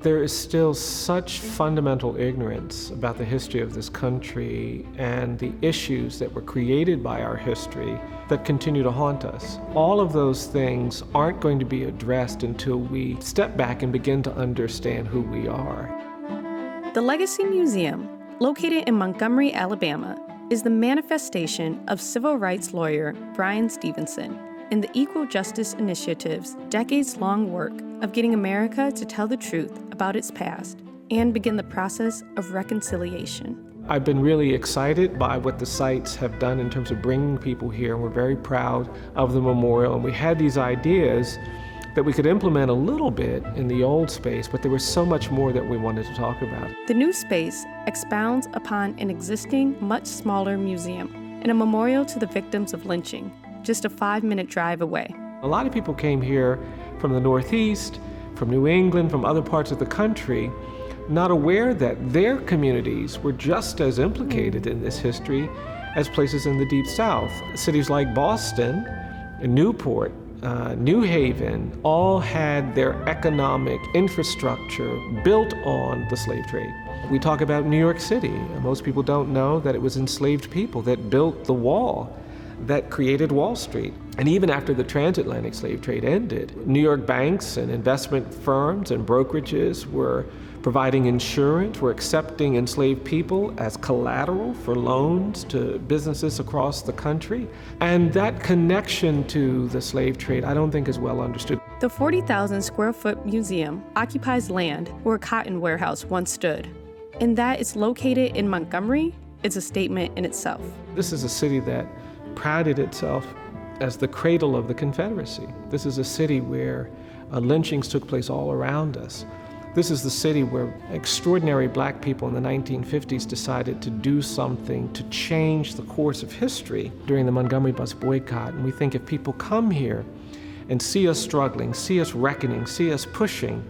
there is still such fundamental ignorance about the history of this country and the issues that were created by our history that continue to haunt us. All of those things aren't going to be addressed until we step back and begin to understand who we are. The Legacy Museum, located in Montgomery, Alabama, is the manifestation of civil rights lawyer Bryan Stevenson and the Equal Justice Initiative's decades-long work of getting America to tell the truth about its past and begin the process of reconciliation. I've been really excited by what the sites have done in terms of bringing people here, and we're very proud of the memorial. And we had these ideas that we could implement a little bit in the old space, but there was so much more that we wanted to talk about. The new space expounds upon an existing, much smaller museum and a memorial to the victims of lynching, just a 5-minute drive away. A lot of people came here from the Northeast, from New England, from other parts of the country, not aware that their communities were just as implicated in this history as places in the Deep South. Cities like Boston, Newport, New Haven, all had their economic infrastructure built on the slave trade. We talk about New York City. Most people don't know that it was enslaved people that built the wall that created Wall Street. And even after the transatlantic slave trade ended, New York banks and investment firms and brokerages were providing insurance, were accepting enslaved people as collateral for loans to businesses across the country. And that connection to the slave trade, I don't think is well understood. The 40,000 square foot museum occupies land where a cotton warehouse once stood. And that it's located in Montgomery is a statement in itself. This is a city that prided itself as the cradle of the Confederacy. This is a city where lynchings took place all around us. This is the city where extraordinary black people in the 1950s decided to do something to change the course of history during the Montgomery bus boycott. And we think if people come here and see us struggling, see us reckoning, see us pushing,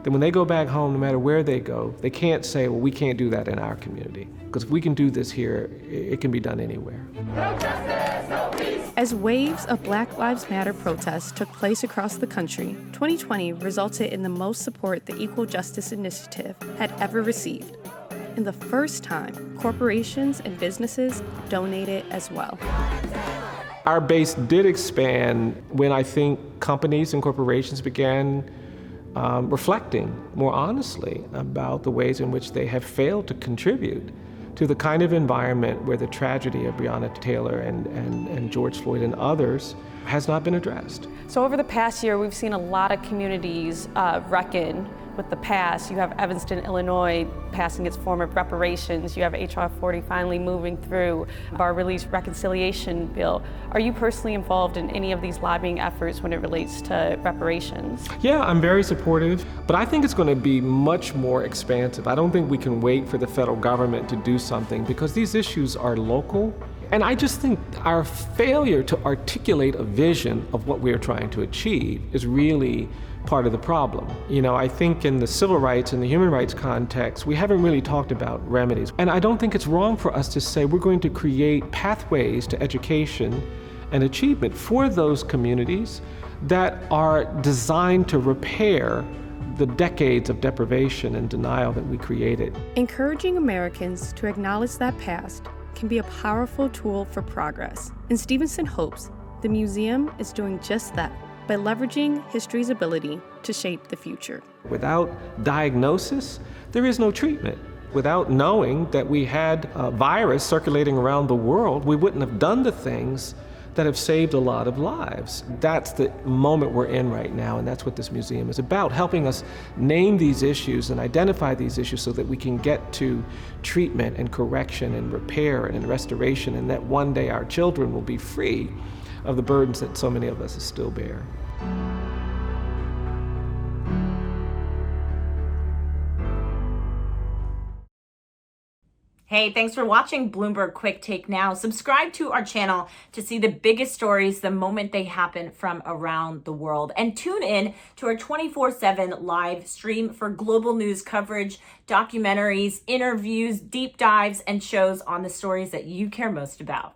then when they go back home, no matter where they go, they can't say, well, we can't do that in our community. Because if we can do this here, it can be done anywhere. No justice, no peace. As waves of Black Lives Matter protests took place across the country, 2020 resulted in the most support the Equal Justice Initiative had ever received. And the first time, corporations and businesses donated as well. Our base did expand when I think companies and corporations began reflecting more honestly about the ways in which they have failed to contribute to the kind of environment where the tragedy of Breonna Taylor and George Floyd and others has not been addressed. So over the past year, we've seen a lot of communities reckon with the past. You have Evanston, Illinois passing its form of reparations. You have H.R. 40 finally moving through our release reconciliation bill. Are you personally involved in any of these lobbying efforts when it relates to reparations? Yeah, I'm very supportive, but I think it's going to be much more expansive. I don't think we can wait for the federal government to do something because these issues are local. And I just think our failure to articulate a vision of what we're trying to achieve is really part of the problem. You know, I think in the civil rights and the human rights context, we haven't really talked about remedies. And I don't think it's wrong for us to say we're going to create pathways to education and achievement for those communities that are designed to repair the decades of deprivation and denial that we created. Encouraging Americans to acknowledge that past can be a powerful tool for progress. And Stevenson hopes the museum is doing just that by leveraging history's ability to shape the future. Without diagnosis, there is no treatment. Without knowing that we had a virus circulating around the world, we wouldn't have done the things that have saved a lot of lives. That's the moment we're in right now, and that's what this museum is about, helping us name these issues and identify these issues so that we can get to treatment and correction and repair and restoration, and that one day our children will be free of the burdens that so many of us still bear. Hey, thanks for watching Bloomberg Quicktake Now. Subscribe to our channel to see the biggest stories the moment they happen from around the world. And tune in to our 24/7 live stream for global news coverage, documentaries, interviews, deep dives, and shows on the stories that you care most about.